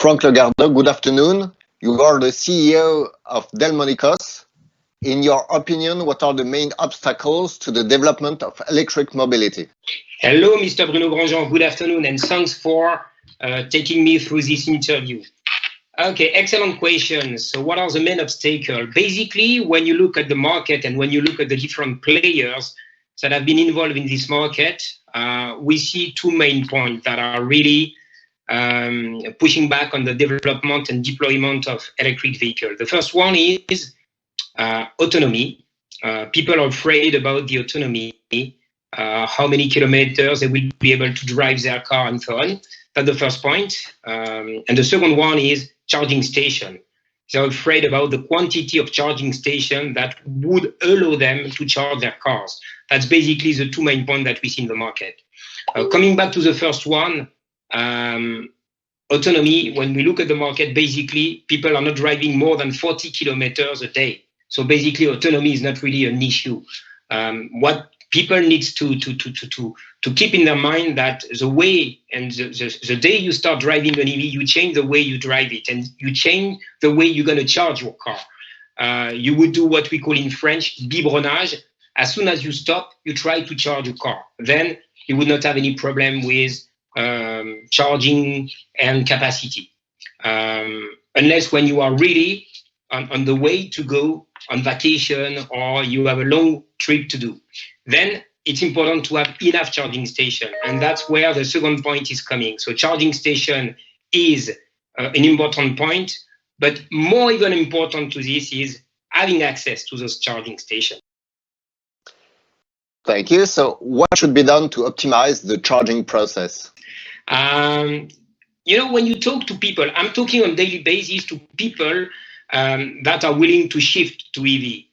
Franck Legardeur, good afternoon. You are the CEO of Delmonicos. In your opinion, what are the main obstacles to the development of electric mobility? Hello, Mr. Bruno Grandjean. Good afternoon, and thanks for taking me through this interview. Okay, excellent question. So what are the main obstacles? Basically, when you look at the market and when you look at the different players that have been involved in this market, we see two main points that are really pushing back on the development and deployment of electric vehicles. The first one is autonomy. People are afraid about the autonomy, how many kilometers they will be able to drive their car and so on. That's the first point. And the second one is charging station. They're afraid about the quantity of charging station that would allow them to charge their cars. That's basically the two main points that we see in the market. Coming back to the first one, autonomy, when we look at the market, basically people are not driving more than 40 kilometers a day. So basically autonomy is not really an issue. What people need to keep in their mind that the way and the day you start driving an EV, you change the way you drive it and you change the way you're going to charge your car. You would do what we call in French biberonnage. As soon as you stop, you try to charge your car. Then you would not have any problem with charging and capacity. Unless when you are really on the way to go on vacation or you have a long trip to do. Then it's important to have enough charging station. And that's where the second point is coming. So charging station is an important point, but more even important to this is having access to those charging stations. Thank you. So what should be done to optimize the charging process? When you talk to people, I'm talking on a daily basis to people that are willing to shift to EV.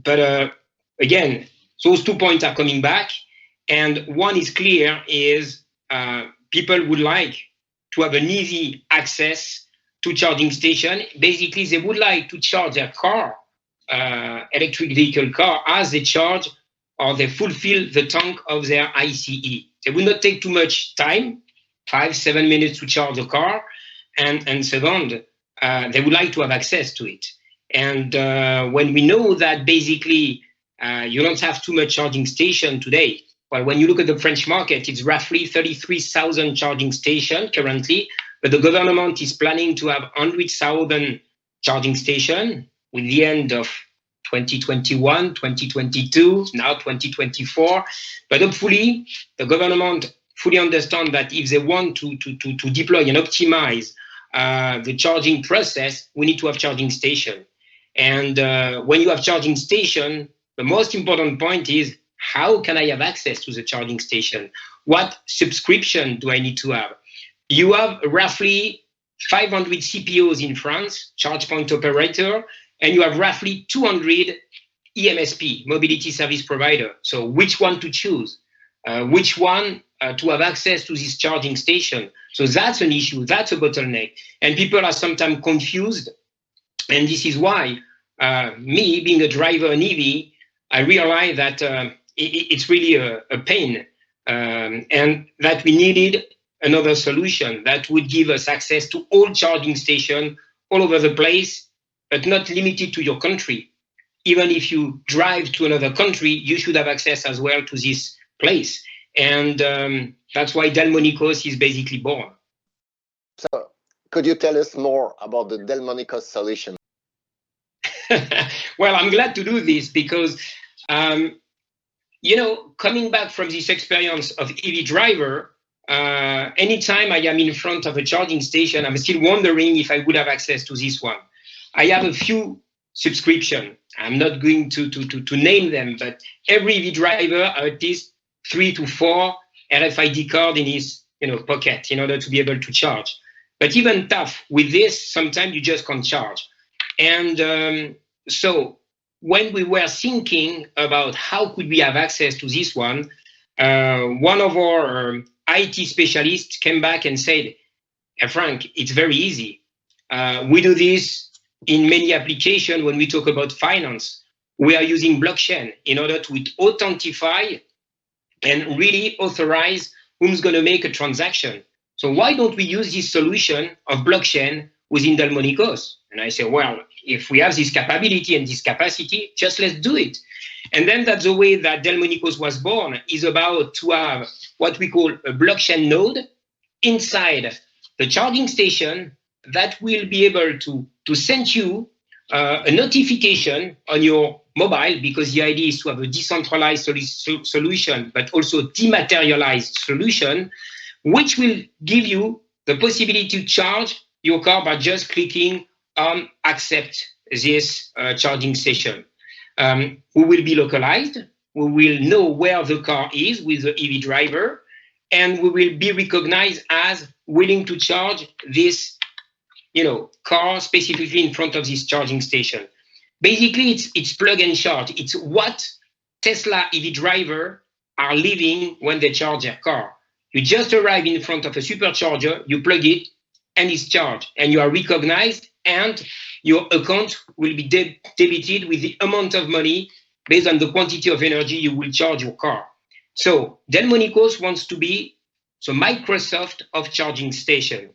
But again, those 2 points are coming back. And one is clear is people would like to have an easy access to charging station. Basically, they would like to charge their car, electric vehicle car, as they charge or they fulfill the tank of their ICE. It will not take too much time, 5-7 minutes to charge a car. And second, they would like to have access to it. And when we know that basically you don't have too much charging station today, well, when you look at the French market, it's roughly 33,000 charging stations currently, but the government is planning to have 100,000 charging stations with the end of 2021, 2022, now 2024. But hopefully, the government fully understands that if they want to deploy and optimize the charging process, we need to have charging station. And when you have charging station, the most important point is how can I have access to the charging station? What subscription do I need to have? You have roughly 500 CPOs in France, charge point operator, and you have roughly 200 EMSP, mobility service provider. So which one to choose? Which one to have access to this charging station? So that's an issue, that's a bottleneck. And people are sometimes confused. And this is why me, being a driver in EV, I realized that it's really a pain and that we needed another solution that would give us access to all charging stations all over the place, but not limited to your country. Even if you drive to another country, you should have access as well to this place. And that's why Delmonicos is basically born. So could you tell us more about the Delmonicos solution? Well, I'm glad to do this because, coming back from this experience of EV driver, anytime I am in front of a charging station, I'm still wondering if I would have access to this one. I have a few subscriptions. I'm not going to name them, but every EV driver has at least 3 to 4 RFID cards in his pocket in order to be able to charge. But even tough with this, sometimes you just can't charge. And so when we were thinking about how could we have access to this one of our IT specialists came back and said, hey, Frank, it's very easy. We do this in many applications when we talk about finance. We are using blockchain in order to authentify and really authorize who's going to make a transaction. So why don't we use this solution of blockchain within Delmonicos? And I say, well, if we have this capability and this capacity, just let's do it. And then that's the way that Delmonicos was born, is about to have what we call a blockchain node inside the charging station that will be able to send you a notification on your mobile, because the idea is to have a decentralized solution, but also dematerialized solution, which will give you the possibility to charge your car by just clicking on accept this charging station. We will be localized. We will know where the car is with the EV driver, and we will be recognized as willing to charge this, car specifically in front of this charging station. Basically, it's plug and charge. It's what Tesla EV driver are living when they charge their car. You just arrive in front of a supercharger, you plug it, and it's charged, and you are recognized, and your account will be debited with the amount of money based on the quantity of energy you will charge your car. So Delmonicos wants to be the Microsoft of charging station.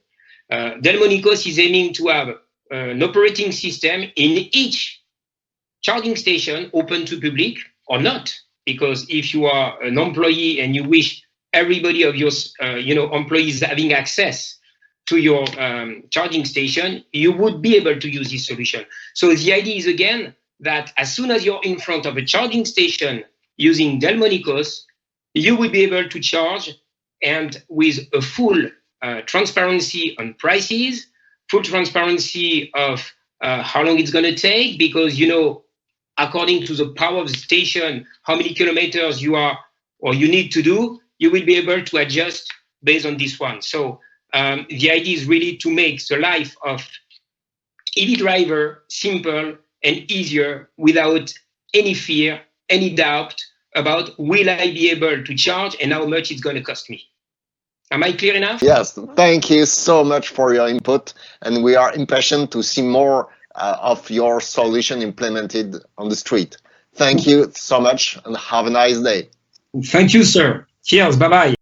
Delmonicos is aiming to have an operating system in each charging station open to public or not, because if you are an employee and you wish everybody of your employees having access to your charging station, you would be able to use this solution. So the idea is, again, that as soon as you're in front of a charging station using Delmonicos, you will be able to charge, and with a full transparency on prices, full transparency of how long it's going to take, because, according to the power of the station, how many kilometers you are or you need to do, you will be able to adjust based on this one. So the idea is really to make the life of EV driver simple and easier, without any fear, any doubt about will I be able to charge and how much it's going to cost me. Am I clear enough? Yes, thank you so much for your input, and we are impatient to see more of your solution implemented on the street. Thank you so much, and have a nice day. Thank you, sir. Cheers. Bye-bye.